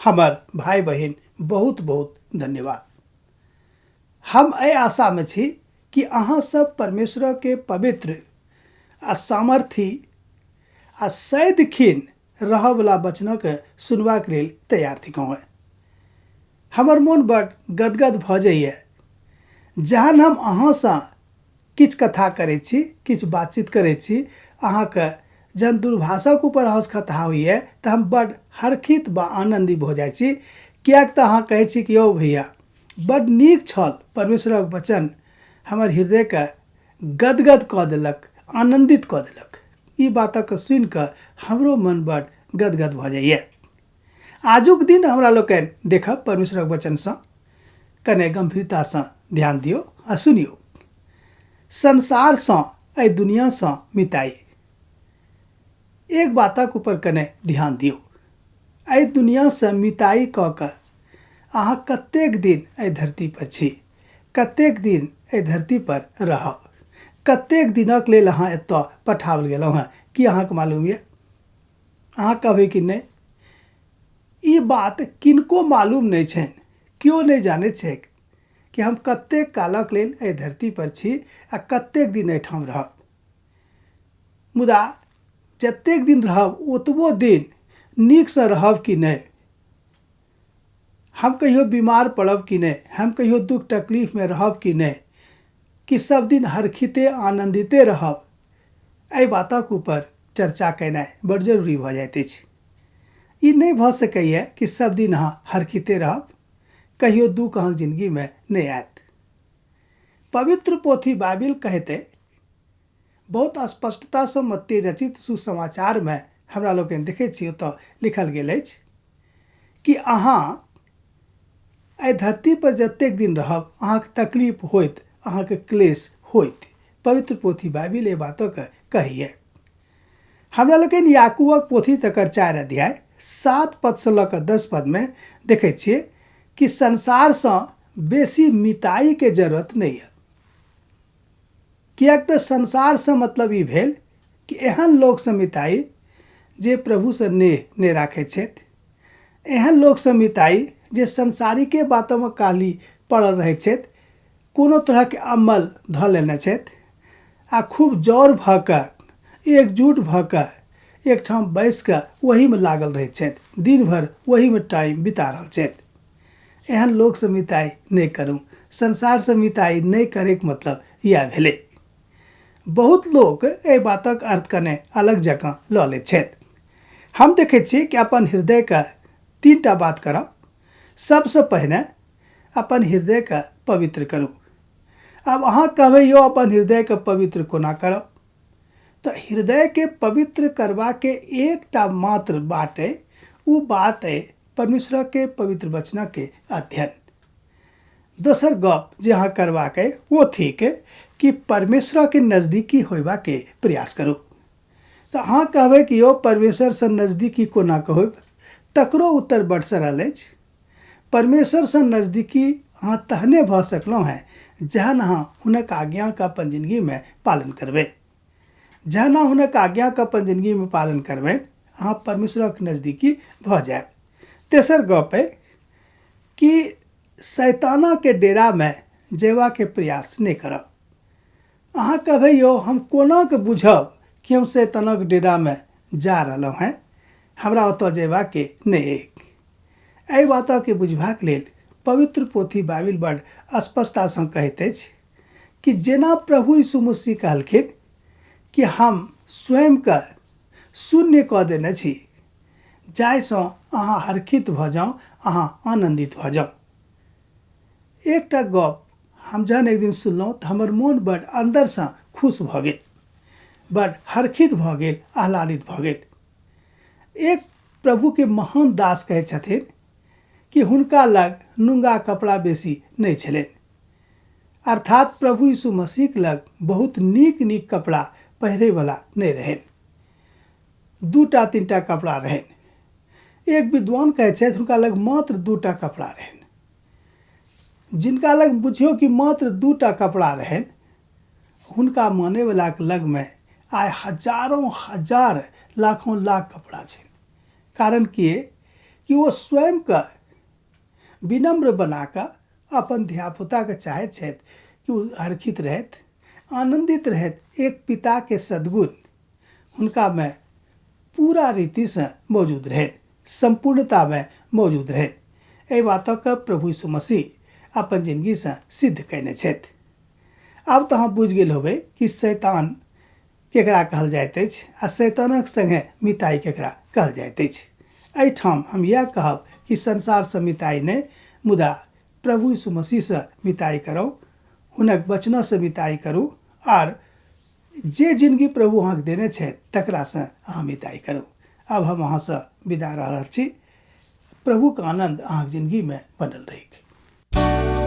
हमर भाई बहन बहुत बहुत धन्यवाद। हम एहि आशा में छी कि अहाँ सब परमेश्वर के पवित्र आ सामर्थी आ सैदखिन रहऽ वाला वचनक सुनबाक लेल तैयार थिकहुँ। हमर मोन बड़ गदगद भऽ जाइए जहन हम अहाँसँ किछु कथा करै छी, किछु बातचीत करै छी, अहाँके जहन दूरभाषाक ऊपर अहाँसँ कथा होइए तऽ हम बड़ हर्षित व आनंदित भऽ जाइ छी। किएक तऽ अहाँ कहै छी कि यौ भैया बड़ नीक छल, परमेश्वरक वचन हमर हृदयके गदगद कऽ देलक, आनंदित कऽ देलक। ई बातक सुनि कऽ हमरो मन बड़ गदगद भऽ जाइए। आजुक दिन हमरा लोकनि देखब परमेश्वरक वचनसँ कने गंभीरतासँ ध्यान दियौ आ सुनियौ। संसारसँ, एहि दुनियासँ मिटाई। एक बातक ऊपर कने ध्यान दियौ। एहि दुनियासँ मिटाई कऽ कऽ अहाँ कतेक दिन एहि धरती पर छी, कतेक दिन एहि धरती पर रहब, कतेक दिनक लेल अहाँ एतऽ पठाओल गेलहुँ हेँ, की अहाँके मालूम यऽ? अहाँ कहबै कि नहि, ई बात किनको मालूम नहि छनि, केओ नहि जानैत छैक कि हम कतेक कालक लेल एहि धरती पर छी आ कतेक दिन एहिठाम रहब। मुदा जतेक दिन रहब ओतबो दिन नीकसँ रहब कि नहि, हम कहियो बीमार पड़ब कि नहि, हम कहियो दुख तकलीफ में रहब कि नहि, कि सब दिन हरखिते आनंदिते रहब, एहि बातक ऊपर चर्चा केनाइ बड़ जरूरी भऽ जाइत अछि। ई नहि भऽ सकैए कि सब दिन अहाँ हरखिते रहब, कहियो दुख अहाँके जिंदगी में नहि आयत। पवित्र पोथी बाइबिल कहते बहुत स्पष्टतासँ मत्ती रचित सुसमाचार में हमरा लोकनि देखैत छी ओतऽ लिखल गेल अछि कि अहाँ एहि धरती पर जतेक दिन रहब अहाँके तकलीफ होइत, अहाँके क्लेश होइत। पवित्र पोथी बाइबिल एहि बातक कहैए। हमरा लोकनि याकूबक पोथी तकर 4 अध्याय 7 पदसँ लऽ कऽ 10 पद में देखैत छियै कि संसारसँ बेसी मिटाईके जरूरत नहीं है। किएक तऽ संसारसँ मतलब ई भेल कि एहन लोकसँ मिटाई जे प्रभुसँ नेह नहि राखैत छथि, एहन लोकसँ मिटाई जे संसारिके बातों में काली पड़ल रहैत छथि, कोनो तरहके अमल धऽ लेने छथि आ खूब जौर भऽ कऽ एकजुट भऽ कऽ एकठाम बैस कऽ वही में लागल रहैत छथि, दिन भर वही में टाइम बिता रहल छथि। एहन लोकसँ मिताई नहीं करूँ, संसारसँ मिताई नहीं करैके मतलब इएह भेलै। बहुत लोग एहि बातक अर्थ कने अलग जकाँ लऽ लैत छथि। हम देखैत छी कि अपन हृदयके 3टा बात करब। सबसँ पहिने अपन हृदयके पवित्र करू। अब अहाँ कहबै यौ अपन हृदयके पवित्र कोना करब, तऽ हृदयके पवित्र करबाके एकटा मात्र बात अइ, ओ बात अइ परमेश्वरके पवित्र वचनके अध्ययन। दोसर गप जे अहाँ करबाक अइ ओ थिक कि परमेश्वरके नजदीकी होयबाके प्रयास करू। तऽ अहाँ कहबै कि यौ परमेश्वरसँ नजदीकी कोना होयब, तकरो उत्तर बड़ सरल अछि। परमेश्वरसँ नजदीकी अहाँ तहने भऽ सकलहुँ हैं जहन अहाँ हुनक आज्ञाके अपन जिंदगीमे पालन करबै। जहन अहाँ हुनक आज्ञाके अपन जिंदगीमे पालन करबै अहाँ परमेश्वरक नजदीकी भऽ जायब। तेसर गप अइ कि शैतानके डेरामे जेबाके प्रयास नहि करब। अहाँ कहबै यौ हम कोना कऽ बुझब कि हम शैतानक डेरामे जा रहलहुँ हैं, हमरा ओतऽ जेबाके नहि अइ। एहि बातके बुझबाक लेल पवित्र पोथी बाइबिल बड़ स्पष्टतासँ कहैत अछि कि जेना प्रभु यीशु मसीह कहलखिन कि हम स्वयंके शून्य कऽ देने छी जाहिसँ अहाँ हर्षित भऽ जाउ, अहाँ आनंदित भऽ जाउ। एकटा गप हम जहन एक दिन सुनलहुँ तऽ हमर मोन बड़ अन्दरसँ खुश भऽ गेल, बड़ हर्षित भऽ गेल, आह्लादित भऽ गेल। एक प्रभुके महान दास कहै छथिन कि हुनका लग नूंगा कपड़ा बेसी नहीं छलनि, अर्थात प्रभु यीशु मसीह लग बहुत नीक नीक कपड़ा पहिरैवला नहीं रहनि, 2टा 3टा कपड़ा रहनि। एक विद्वान कहै छथि हुनका लग मात्र 2टा कपड़ा रहनि। जिनका लग बुझियौ कि मात्र 2टा कपड़ा रहनि, हुनका मानैवलाके लगमे आइ हजारों हजार लाखों लाख कपड़ा छनि। कारण कि कि वो स्वयं का विनम्र बनाकऽ अपन धियापुताके चाहैत छथि कि ओ हर्षित रहथि, आनन्दित रहथि। एक पिताके सद्गुण हुनकामे पूरा रीतिसँ मौजूद रहनि, सम्पूर्णतामे मौजूद रहनि। एहि बातके प्रभु यीशु मसीह अपन जिन्दगीसँ सिद्ध कयने छथि। आब तऽ अहाँ बुझि गेल होबै कि शैतान केकरा कहल जाइत अछि आ शैतानक संगे मिताई केकरा कहल जाइत अछि। एहिठाम हम इएह कहब कि संसारसँ मिताई नहि, मुदा प्रभु यीशु मसीहसँ मिताई करू, हुनक वचनसँ मिताई करू, आर जे जिंदगी प्रभु अहाँके देने छथि तकरासँ अहाँ मिताई करू। अब हम अहाँसँ विदा रहल छी। प्रभुके आनन्द अहाँके जिंदगीमे बनल रहैक।